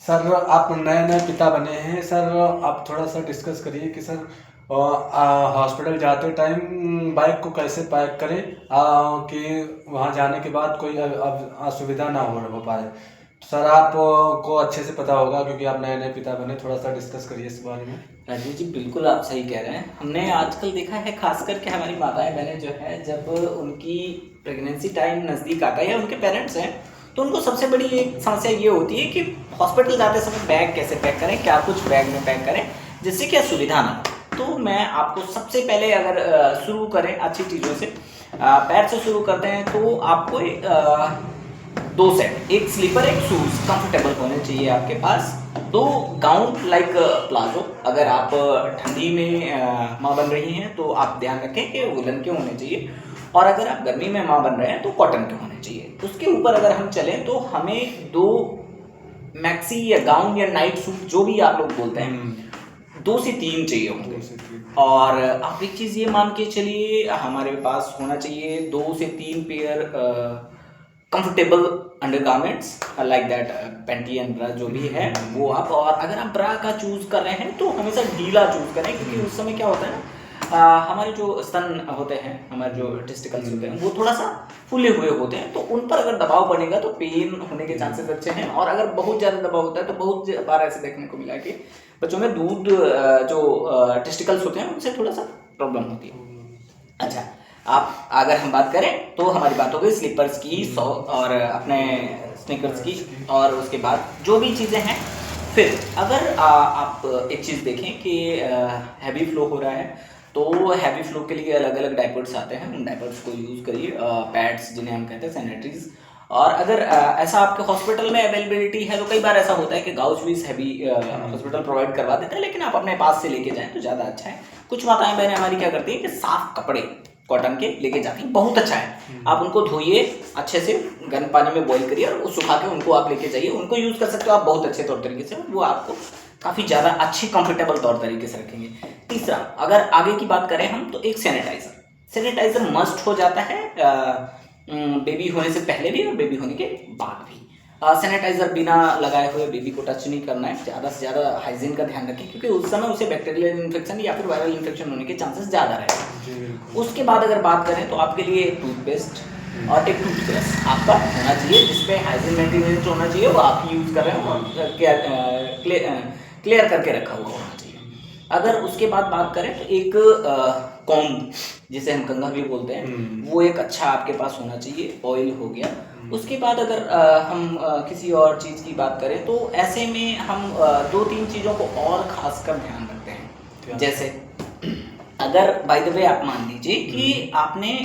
Sir आप नए नए पिता बने हैं सर, आप थोड़ा सा डिस्कस करिए कि सर हॉस्पिटल जाते टाइम बाइक को कैसे पैक करें कि वहाँ जाने के बाद कोई अब असुविधा ना हो पाए। तो सर आप को अच्छे से पता होगा क्योंकि आप नए नए पिता बने, थोड़ा सा डिस्कस करिए इस बारे में। राजीव जी, बिल्कुल आप सही कह रहे हैं। हमने आजकल देखा है खास करके हमारी माताएं बहनें जो है, जब उनकी प्रेगनेंसी टाइम नज़दीक आता है या उनके पेरेंट्स हैं, तो उनको सबसे बड़ी एक समस्या ये होती है कि हॉस्पिटल जाते समय बैग कैसे पैक करें, क्या कुछ बैग में पैक करें जिससे कि असुविधा ना हो। तो मैं आपको सबसे पहले अगर शुरू करें अच्छी चीज़ों से, पैर से शुरू करते हैं, तो आपको दो सेट, एक स्लीपर एक शूज कंफर्टेबल होने चाहिए आपके पास। दो गाउन लाइक प्लाजो, अगर आप ठंडी में माँ बन रही हैं तो आप ध्यान रखें कि वुलन के होने चाहिए, और अगर आप गर्मी में माँ बन रहे हैं तो कॉटन के होने चाहिए। उसके ऊपर अगर हम चलें तो हमें दो मैक्सी या गाउन या नाइट सूट जो भी आप लोग बोलते हैं, 2 से 3 चाहिए होंगे। और आप एक चीज़ ये मान के चलिए, हमारे पास होना चाहिए 2 से 3 pair comfortable undergarments like that, panty and bra जो भी है वो आप। और अगर आप ब्रा का चूज़ कर रहे हैं तो हमेशा ढीला चूज़ करें, क्योंकि उस समय क्या होता है ना, हमारे जो स्तन होते हैं, हमारे जो टेस्टिकल्स होते हैं, वो थोड़ा सा फूले हुए होते हैं, तो उन पर अगर दबाव पड़ेगा तो पेन होने के चांसेस अच्छे हैं। और अगर बहुत ज़्यादा दबाव होता है तो बहुत बार ऐसे देखने को मिला कि बच्चों में दूध जो टेस्टिकल्स होते हैं उनसे थोड़ा सा प्रॉब्लम होती है। अच्छा, आप अगर हम बात करें तो हमारी बात हो गई स्लीपर्स की, और अपने स्नीकर्स की, और उसके बाद जो भी चीज़ें हैं। फिर अगर आप एक चीज़ देखें कि हैवी फ्लो हो रहा है, तो हैवी फ्लो के लिए अलग अलग डायपर्स आते हैं, उन डायपर्स को यूज़ करिए, पैड्स जिन्हें हम कहते हैं, सैनिटरीज। और अगर ऐसा आपके हॉस्पिटल में अवेलेबिलिटी है, तो कई बार ऐसा होता है कि गाउच भी हैवी हॉस्पिटल प्रोवाइड करवा देते हैं, लेकिन आप अपने पास से लेके जाएं तो ज़्यादा अच्छा है। कुछ माताएं बहनें हमारी क्या करती हैं कि साफ कपड़े कॉटन के लेके जाती हैं, बहुत अच्छा है। आप उनको धोइए अच्छे से, गर्म पानी में बॉईल करिए और सुखा के उनको आप लेके जाइए, उनको यूज़ कर सकते हो आप बहुत अच्छे तौर तरीके से, वो आपको काफ़ी ज़्यादा अच्छी कंफर्टेबल तौर तरीके से रखेंगे। तीसरा, अगर आगे की बात करें हम, तो एक सैनिटाइज़र मस्ट हो जाता है, बेबी होने से पहले भी और बेबी होने के बाद भी। सैनिटाइज़र बिना लगाए हुए बेबी को टच नहीं करना है। ज़्यादा से ज़्यादा हाइजीन का ध्यान रखें, क्योंकि उस समय उसे बैक्टीरियल इन्फेक्शन या फिर वायरल इन्फेक्शन होने के चांसेस ज़्यादा रहेंगे। उसके बाद अगर बात करें तो आपके लिए एक टूथपेस्ट और एक टूथब्रश आपका होना चाहिए, जिसपे हाइजीन मेंटेनेंस होना चाहिए, वो आप यूज़ कर रहे हो और क्लियर करके रखा हुआ होना चाहिए। अगर उसके बाद बात करें तो एक कॉम्ब, जिसे हम कंघा भी बोलते हैं, वो एक अच्छा आपके पास होना चाहिए, ऑयल हो गया। उसके बाद अगर हम किसी और चीज़ की बात करें, तो ऐसे में हम 2-3 चीज़ों को और खासकर ध्यान रखते हैं। जैसे अगर बाय द वे आप मान लीजिए कि आपने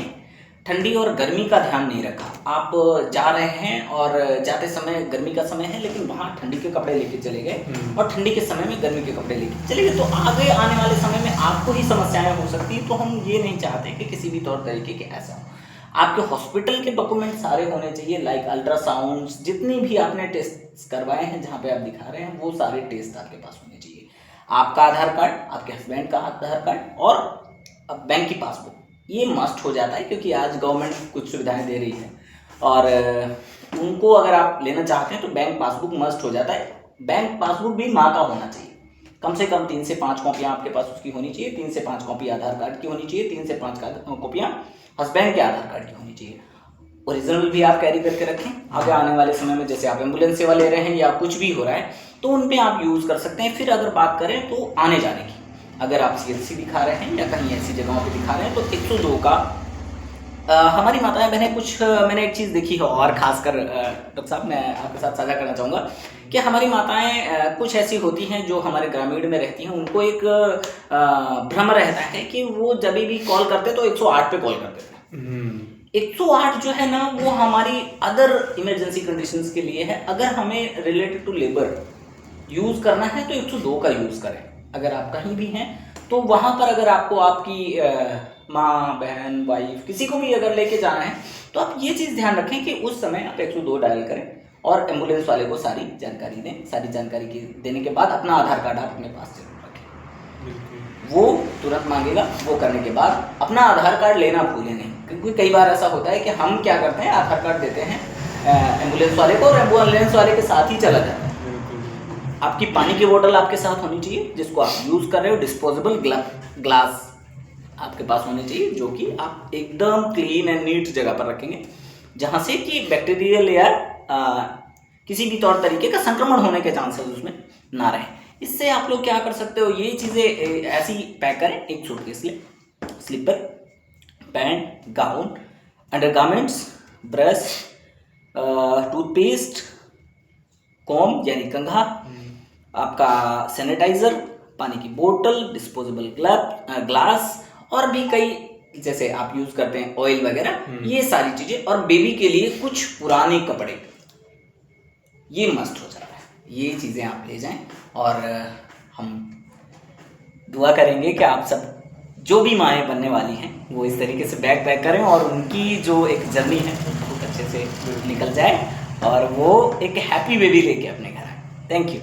ठंडी और गर्मी का ध्यान नहीं रखा, आप जा रहे हैं और जाते समय गर्मी का समय है, लेकिन वहाँ ठंडी के कपड़े लेके चले गए और ठंडी के समय में गर्मी के कपड़े लेके चले गए, तो आगे आने वाले समय में आपको ही समस्याएं हो सकती हैं। तो हम ये नहीं चाहते कि किसी भी तौर तरीके के ऐसा हो। आपके हॉस्पिटल के डॉक्यूमेंट सारे होने चाहिए, लाइक अल्ट्रासाउंड, जितनी भी आपने टेस्ट करवाए हैं जहाँ पे आप दिखा रहे हैं, वो सारे टेस्ट आपके पास होने चाहिए। आपका आधार कार्ड, आपके हस्बैंड का आधार कार्ड और बैंक की पासबुक, ये मस्ट हो जाता है, क्योंकि आज गवर्नमेंट कुछ सुविधाएं दे रही है और उनको अगर आप लेना चाहते हैं तो बैंक पासबुक मस्ट हो जाता है। बैंक पासबुक भी माँ का होना चाहिए, कम से कम 3 से 5 कॉपियाँ आपके पास उसकी होनी चाहिए, 3 से 5 कॉपी आधार कार्ड की होनी चाहिए, 3 से 5 कॉपियाँ हस्बैंड के आधार कार्ड की होनी चाहिए। ओरिजिनल भी आप कैरी करके रखें, आगे आने वाले समय में जैसे आप एम्बुलेंस सेवा ले रहे हैं या कुछ भी हो रहा है तो उन पे आप यूज़ कर सकते हैं। फिर अगर बात करें तो आने जाने की, अगर आप CHC दिखा रहे हैं या कहीं ऐसी जगहों पे दिखा रहे हैं तो 102 का हमारी माताएं बहनें कुछ मैंने एक चीज़ देखी है, और खासकर डॉक्टर साहब मैं आपके साथ साझा करना चाहूँगा कि हमारी माताएं कुछ ऐसी होती हैं जो हमारे ग्रामीण में रहती हैं, उनको एक भ्रम रहता है कि वो जब भी कॉल करते तो 108 पे कॉल करते थे। 108 जो है ना, वो हमारी अदर इमरजेंसी कंडीशंस के लिए है। अगर हमें रिलेटेड टू लेबर यूज़ करना है तो 102 का यूज़ करें। अगर आप कहीं भी हैं तो वहाँ पर अगर आपको आपकी माँ, बहन, वाइफ, किसी को भी अगर लेके जाना है तो आप ये चीज़ ध्यान रखें कि उस समय आप 102 डायल करें और एम्बुलेंस वाले को सारी जानकारी दें। सारी जानकारी देने के बाद अपना आधार कार्ड आप अपने पास जरूर रखें, वो तुरंत मांगेगा। वो करने के बाद अपना आधार कार्ड लेना भूलें नहीं, क्योंकि कई बार ऐसा होता है कि हम क्या करते हैं, आधार कार्ड देते हैं एम्बुलेंस वाले को और एम्बुलेंस वाले के साथ ही चला जाता है। आपकी पानी की बोतल आपके साथ होनी चाहिए जिसको आप यूज़ कर रहे हो, डिस्पोजेबल ग्लास आपके पास होने चाहिए जो कि आप एकदम क्लीन एंड नीट जगह पर रखेंगे जहाँ से कि बैक्टीरियल या किसी भी तौर तरीके का संक्रमण होने के चांसेस उसमें ना रहे। इससे आप लोग क्या कर सकते हो, ये चीज़ें ऐसी पैक करें, एक सूटकेस ले, slipper, pant, gown, undergarments, brush, toothpaste, comb यानी कंघा, आपका सैनिटाइजर, पानी की बोतल, डिस्पोजेबल ग्लास और भी कई जैसे आप यूज़ करते हैं ऑयल वगैरह, ये सारी चीज़ें, और बेबी के लिए कुछ पुराने कपड़े, ये मस्ट हो जाता है। ये चीज़ें आप ले जाएं और हम दुआ करेंगे कि आप सब जो भी माएँ बनने वाली हैं वो इस तरीके से बैग पैक करें और उनकी जो एक जर्नी है वो अच्छे से निकल जाए और वो एक हैप्पी बेबी लेके अपने घर आए। Thank you.